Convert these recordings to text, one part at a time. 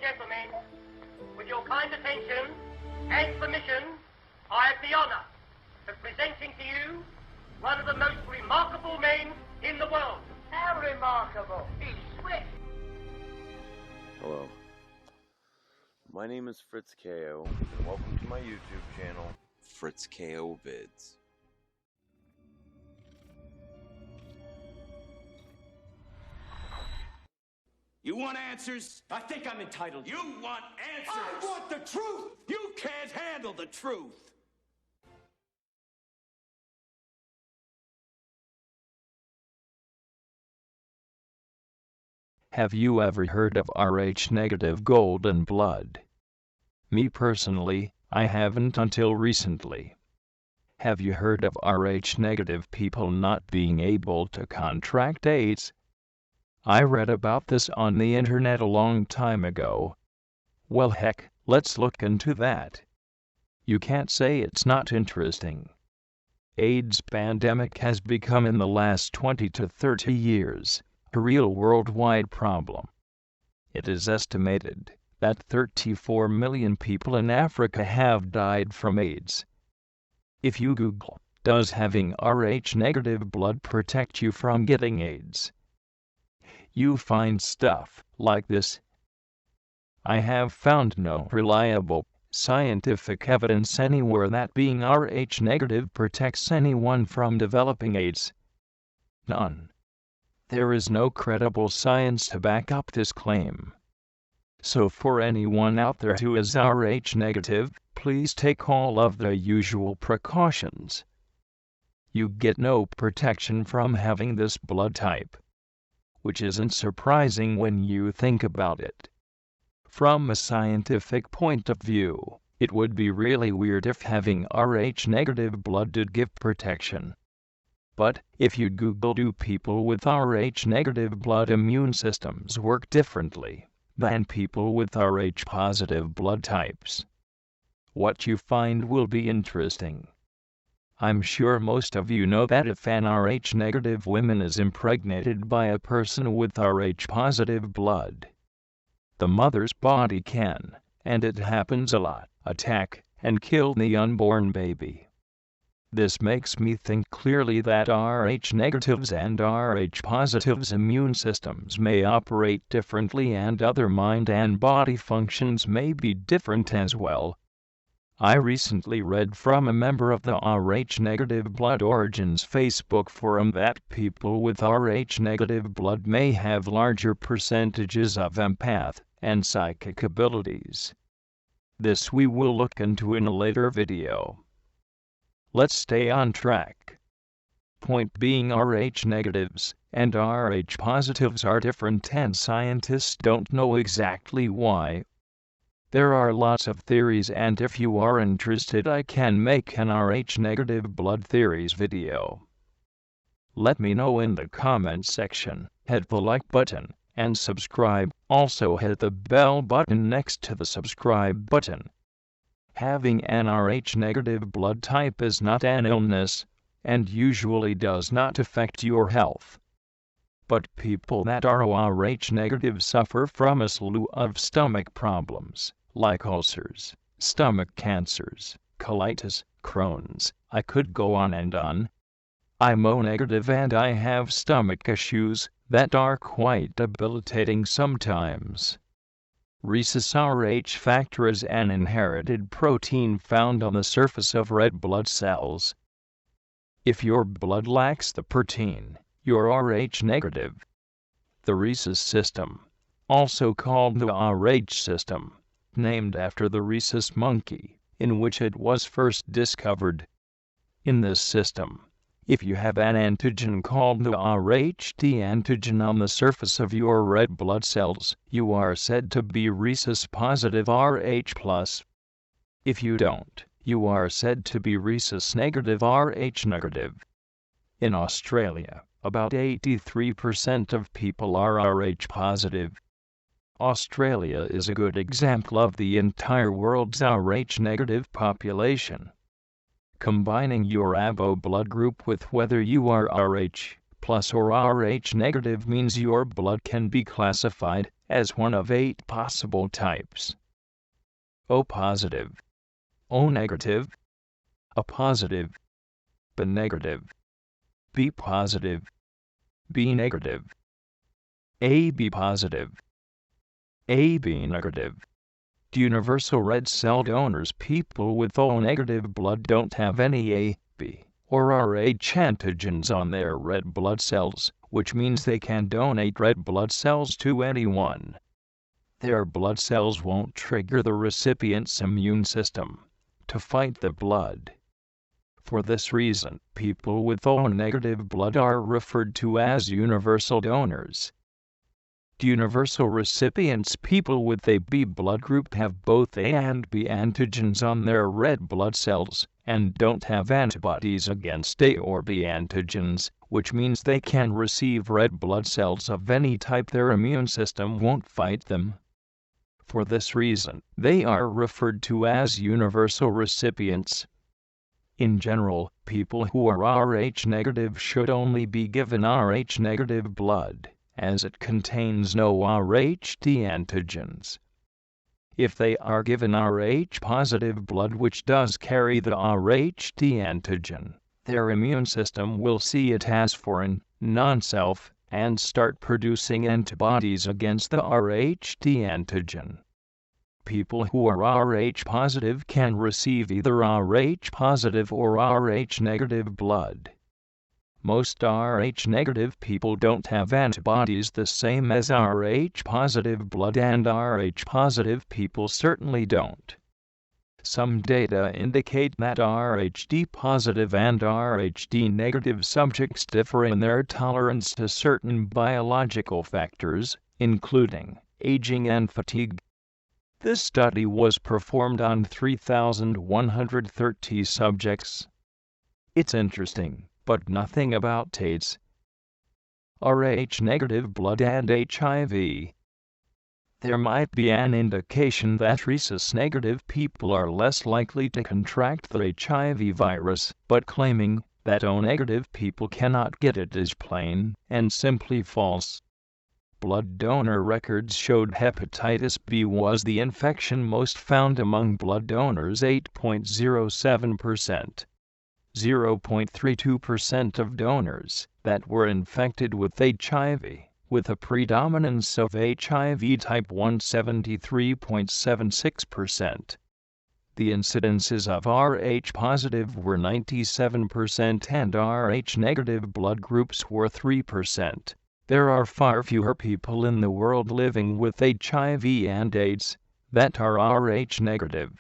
gentlemen, with your kind attention and permission, I have the honor of presenting to you one of the most remarkable men in the world. How remarkable? He's Swiss. Hello. My name is Fritz KO, and welcome to my YouTube channel, Fritz KO Vids. You want answers? I think I'm entitled. You want answers? I want the truth! You can't handle the truth! Have you ever heard of Rh-negative golden blood? Me personally, I haven't until recently. Have you heard of Rh-negative people not being able to contract AIDS? I read about this on the internet a long time ago. Well, heck, let's look into that. You can't say it's not interesting. AIDS pandemic has become in the last 20 to 30 years a real worldwide problem. It is estimated that 34 million people in Africa have died from AIDS. If you Google, does having Rh-negative blood protect you from getting AIDS? You find stuff like this. I have found no reliable scientific evidence anywhere that being Rh-negative protects anyone from developing AIDS. None. There is no credible science to back up this claim. So for anyone out there who is Rh-negative, please take all of the usual precautions. You get no protection from having this blood type, which isn't surprising when you think about it. From a scientific point of view, it would be really weird if having Rh-negative blood did give protection. But if you Google do people with Rh-negative blood immune systems work differently than people with Rh-positive blood types, what you find will be interesting. I'm sure most of you know that if an Rh-negative woman is impregnated by a person with Rh-positive blood, the mother's body can, and it happens a lot, attack and kill the unborn baby. This makes me think clearly that Rh-negatives and Rh-positives immune systems may operate differently and other mind and body functions may be different as well. I recently read from a member of the Rh-negative Blood Origins Facebook forum that people with Rh-negative blood may have larger percentages of empath and psychic abilities. This we will look into in a later video. Let's stay on track. Point being, Rh-negatives and Rh-positives are different and scientists don't know exactly why. There are lots of theories, and if you are interested I can make an Rh-negative blood theories video. Let me know in the comments section, hit the like button, and subscribe, also hit the bell button next to the subscribe button. Having an Rh-negative blood type is not an illness, and usually does not affect your health. But people that are Rh-negative suffer from a slew of stomach problems, like ulcers, stomach cancers, colitis, Crohn's. I could go on and on. I'm O-negative and I have stomach issues that are quite debilitating sometimes. Rhesus Rh factor is an inherited protein found on the surface of red blood cells. If your blood lacks the protein, you're Rh-negative. The Rhesus system, also called the Rh system, named after the rhesus monkey, in which it was first discovered. In this system, if you have an antigen called the Rh-D antigen on the surface of your red blood cells, you are said to be rhesus positive Rh+. If you don't, you are said to be rhesus negative Rh negative. In Australia, about 83% of people are Rh positive. Australia is a good example of the entire world's Rh-negative population. Combining your ABO blood group with whether you are Rh plus or Rh negative means your blood can be classified as one of 8 possible types: O positive, O negative, A positive, B negative, B positive, B negative, AB positive, AB negative. Universal red cell donors. People with O negative blood don't have any A, B, or Rh antigens on their red blood cells, which means they can donate red blood cells to anyone. Their blood cells won't trigger the recipient's immune system to fight the blood. For this reason, people with O negative blood are referred to as universal donors. Universal recipients. People with a B blood group have both A and B antigens on their red blood cells, and don't have antibodies against A or B antigens, which means they can receive red blood cells of any type. Their immune system won't fight them. For this reason, they are referred to as universal recipients. In general, people who are Rh negative should only be given Rh negative blood, as it contains no Rhd antigens. If they are given Rh positive blood, which does carry the Rhd antigen, their immune system will see it as foreign, non-self, and start producing antibodies against the Rhd antigen. People who are Rh positive can receive either Rh positive or Rh negative blood. Most Rh negative people don't have antibodies the same as Rh positive blood, and Rh positive people certainly don't. Some data indicate that Rhd positive and Rhd negative subjects differ in their tolerance to certain biological factors, including aging and fatigue. This study was performed on 3,130 subjects. It's interesting, but nothing about AIDS, Rh negative blood, and HIV. There might be an indication that rhesus negative people are less likely to contract the HIV virus, but claiming that O negative people cannot get it is plain and simply false. Blood donor records showed hepatitis B was the infection most found among blood donors, 8.07%. 0.32% of donors that were infected with HIV, with a predominance of HIV type 1, 73.76%. The incidences of Rh positive were 97% and Rh negative blood groups were 3%. There are far fewer people in the world living with HIV and AIDS that are Rh negative.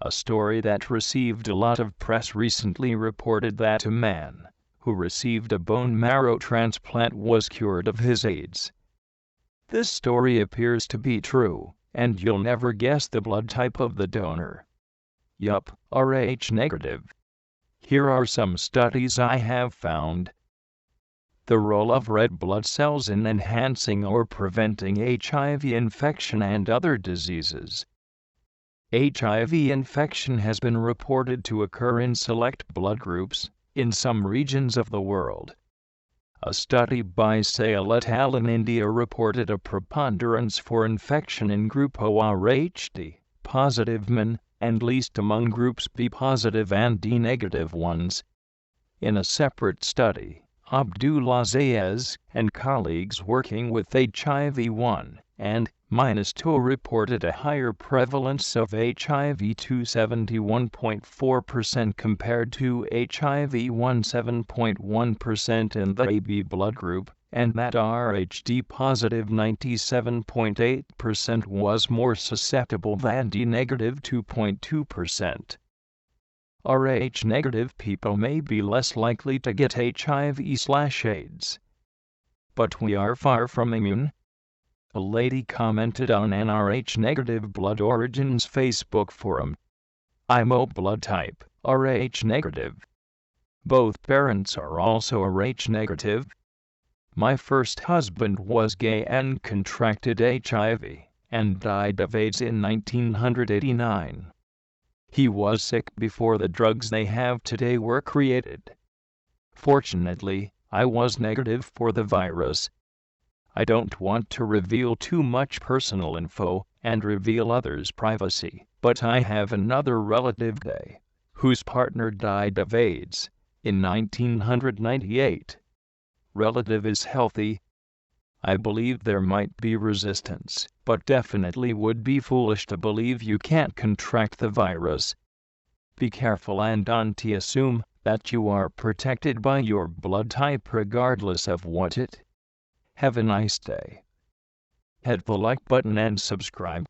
A story that received a lot of press recently reported that a man who received a bone marrow transplant was cured of his AIDS. This story appears to be true, and you'll never guess the blood type of the donor. Yup, Rh negative. Here are some studies I have found. The role of red blood cells in enhancing or preventing HIV infection and other diseases. HIV infection has been reported to occur in select blood groups in some regions of the world. A study by Sale et al. In India reported a preponderance for infection in group O Rhd positive men, and least among groups B positive and D negative ones. In a separate study, Abdullah Zayez and colleagues working with HIV-1 and -2 reported a higher prevalence of HIV-2 71.4% compared to HIV-1 7.1% in the AB blood group, and that Rhd positive 97.8% was more susceptible than D negative 2.2%. Rh negative people may be less likely to get HIV/AIDS. But we are far from immune. A lady commented on an Rh negative blood origins Facebook forum. I'm O blood type, Rh negative. Both parents are also Rh negative. My first husband was gay and contracted HIV, and died of AIDS in 1989. He was sick before the drugs they have today were created. Fortunately, I was negative for the virus. I don't want to reveal too much personal info and reveal others' privacy, but I have another relative whose partner died of AIDS in 1998. Relative is healthy. I believe there might be resistance, but definitely would be foolish to believe you can't contract the virus. Be careful and don't assume that you are protected by your blood type regardless of what it. Have a nice day. Hit the like button and subscribe.